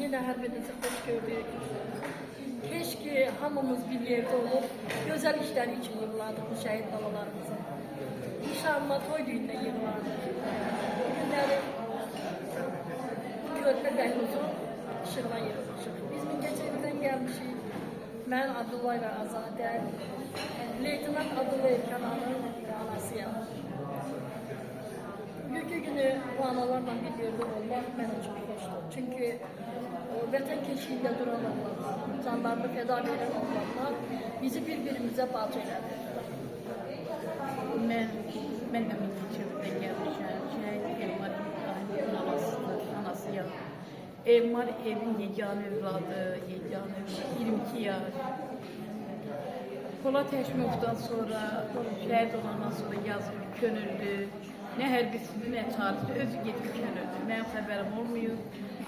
Yine her birinizi hoş gördük. Keşke hamımız bir yerde olup güzel işler için yığılardık bu şehit babalarımızı. İnşallah toy düğünde yığılardık. Bugünleri Körpe Behluz'un ışığına yığılmışıq. Biz Mingəçevirdən gəlmişik. Mən Abdullah və Azadə, Leytinat Abdullah Erkananın anasıyam. Bugünkü günü bu analarla bir yerde olmak mənə çox xoşdur. Çünki vətən keşiyində duran oğlanlar, canlarını feda eden oğlanlar bizi bir-birimizə bacı elədi. Ben de Mingəçevirdən gəlmişəm. Elmar'ın anasıyam. Elmar evin yeganə evladı, 22 yaş. Polat Həşimovdan sonra, şəhid olandan sonra yazıb könüllü. Ne hərbisi, ne tarihçi, özü gedib könüllü. Mənim xəbərim olmuyor.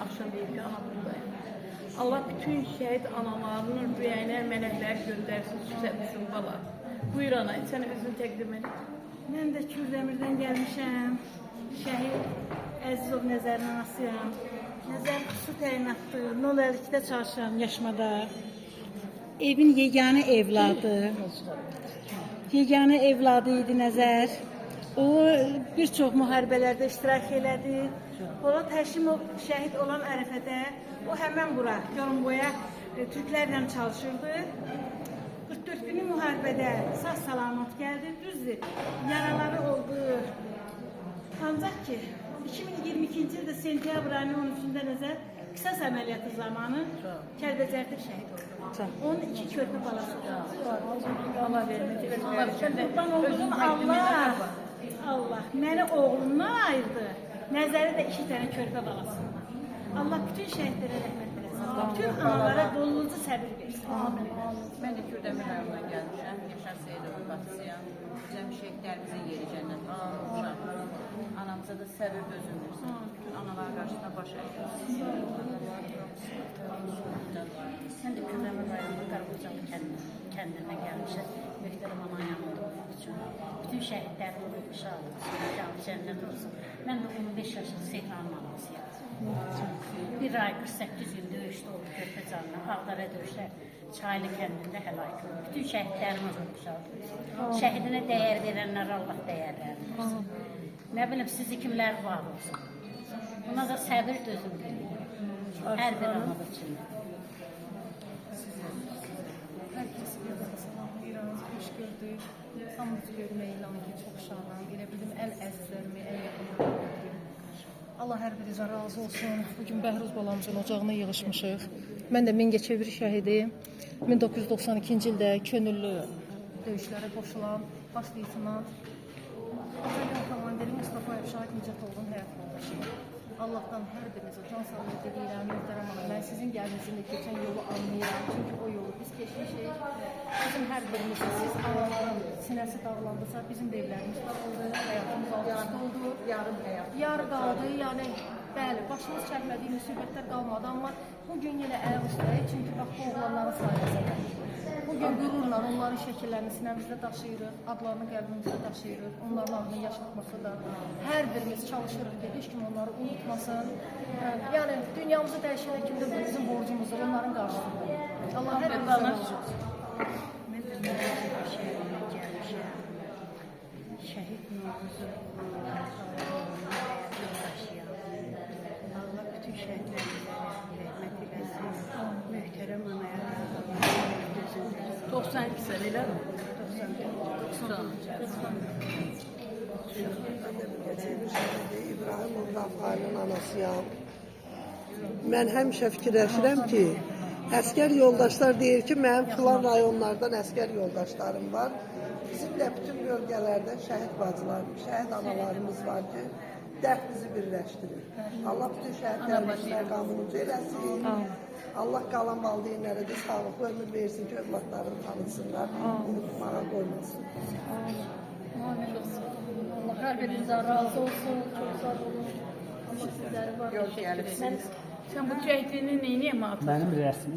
Akşam deyib ki, ana buradayım. Allah bütün şəhid analarının rüyayına mələklər göndərsin, süsətsin bala. Buyur ana, sən özünü təqdim et. Mən də Kürdəmirdən gəlmişəm. Şəhid Əzizov Nəzərin anasıyam. Nəzər xüsusi təyinatlı, 052-də çalışıram Yaşmada. Evin yeganə evladı. Yeganə evladı idi Nəzər. O bir çox müharibələrdə iştirak elədi. Polat Həşimov şəhid olan ərəfədə o həmən bura, Yorumboya Türklərlə çalışırdı. 44 günlük müharibədə sağ salamat gəldi, düzdür. Yaraları oldu. Ancaq ki 2022-ci ildə sentyabr ayının 13-də Nəzər qisas əməliyyatı zamanı Kəlbəcərdə şəhid oldu. Onun 2 körpə balası oldu. Allah verməyəcək. Allah məni oğlumdan ayırdı. Nəzəri də 2 dənə körpə balası. Allah bütün şəhidlərə rəhmət eləsin. Bütün analara dolucu səbir versin. Amin. Ben de Kürdəmir rayonundan gəlmişəm. Yaşar Seyidovun bacısıyam. Cəm şəhidlərimizin yeri cənnət. Anamıza da səbir özün versin. Bütün analar qarşısında baş əysin. Mən də Kürdəmir rayonundan Qarabağcalı kəndindən gəlmişəm. Möhtərəm anan yanında olmaq üçün. Bütün şəhidlərin şad olsun, cənnət olsun. Mən də 15 yaşlı Seyranın anasıyam. Bir ay 48 gün döyüşdə oldu Körpəcanla. Ağdara döyüşlər Çaylı kəndində həlak oldu. Bütün şəhidlərimiz olmuşlar. Şəhidinə dəyər verənlər Allah dəyərlərini. Nə bilim, sizi kimlər var olsun. Buna da səbir dözüm verir. Hər bir anad üçün. Herkesi bir daha salamlayırıq, xoş gördük. Hamımızı görmək ilanı çox şadam. Elə bildim, ən əzizlərimi, ən yaxınlarımı gördüm. Allah hər birinizə razı olsun. Bugün Bəhruz balamızın ocağına yığışmışıq. Mən də Mingəçevir şəhidi. 1992-ci ildə könüllü döyüşlərə qoşulan baş leytenant Azərbaycan komandiri Mustafa Şahid Nicatovun həyat yoldaşıyım. Allah'tan hər birinizə can sağlığı diləyirəm, möhtərəm ana. Mən sizin gəlinizin keçən yolu anlayıram. Çünki o yolu biz keçmişik. Bizim hər birimizin siz Allah'ın sinəsi dağlandısa, bizim də evlərimiz dağıldı, həyatımız alt-üst oldu. Yarı qaldı, yəni bəli, başımız çəkmədiyi müsibətlər qalmadı, amma bugün yenə ayaq üstəyik, çünki bax, bu oğlanların sayəsində. Bugün qürurla onların şəkillərini sinəmizdə daşıyırıq, adlarını qəlbimizdə daşıyırıq, onların adını yaşatması da hər birimiz çalışırıq ki, heç kim onları unutmasın. Yəni, dünyamızı dəyişənə kimdə bu bizim borcumuzdur, onların qarşısında. Allah hər birimizə razı olsun. Mən də Mingəçevir şəhidinə gəlmişəm. Şəhid Novruzun yoldaşıyam. Allah bütün şəhidlərimizə rəhmət eləsin. Möhtərəm anaya 92 sene elə mi? 90. İbrahim Urrafqanın anasıyam. Mən həmişə fikirləşirəm ki, əskər yoldaşlar deyir ki, mənim filan rayonlardan əskər yoldaşlarım var. Bizim də bütün bölgələrdə şəhid bacılarımız, şəhid analarımız var ki, dərd bizi birləşdirir. Allah bütün şəhidlərimizə qamunucu eləsin. Allah qalan valideynlərə də sağlıqlı ömür versin ki, övladlarını tanısınlar, unutmağa qoymasın. Allah hər birinizə razı olsun, çox sağ olun. Allah sizləri var. Sen bu şəhidliğini neyini emaat? Benim resmi